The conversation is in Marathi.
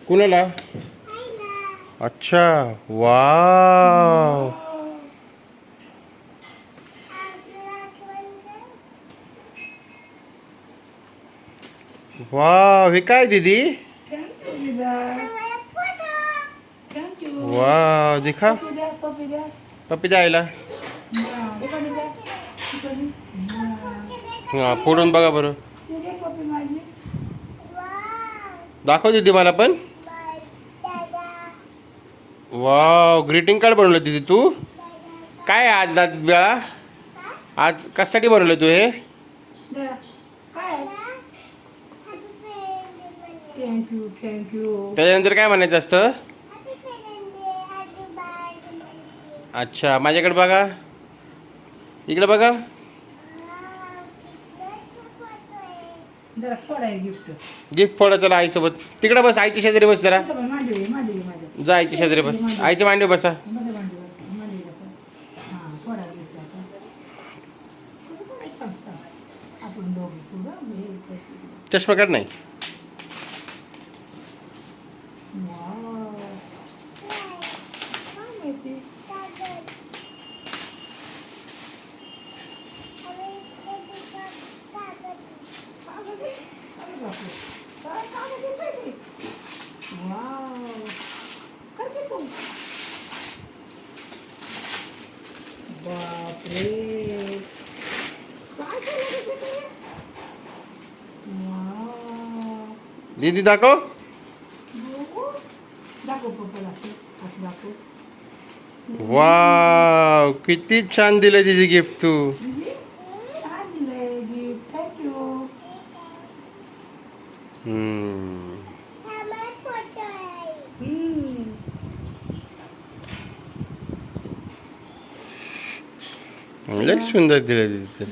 कुणाला? अच्छा, वाव वाव, हे काय दीदी? वाव, दिखा. पप्पी द्यायला. हा, फोडून बघा बरं. दाखव दीदी मला पण. वाव, ग्रीटिंग कार्ड बनवलं दीदी तू. काय आज बेळा? आज कशासाठी बनवलं तू हे? Thank you thank you. त्याच्यानंतर काय म्हणायचं असतं? अच्छा, माझ्याकडे बघा, इकडे बघा. जरा फोड आहे गिफ्ट. गिफ्ट फोडा चला आईसोबत. तिकडे बस, आईच्या शेजारी बस जरा. मांडवी मांडवी माझ्या. जा आईच्या शेजारी बस, आईच्या मांडीवर बसा. माझ्या मांडीवर मांडवी बसा. हां, फोडा गिफ्ट आता. कसं फोडायचं असतं? आपण दोघं फोडू, मी हे करते. चष्मा काढ नाही. वाव. काय माहिती? वाव. करते तू. बापरे. काय केलं ते? वाव. दीदी दाखव. दाखव पप्पाला असं दाखव. वाव, किती छान दिलं दीदी गिफ्ट तू. छान दिलंय गिफ्ट. थँक्यू. लय सुंदर दिलं दीदी.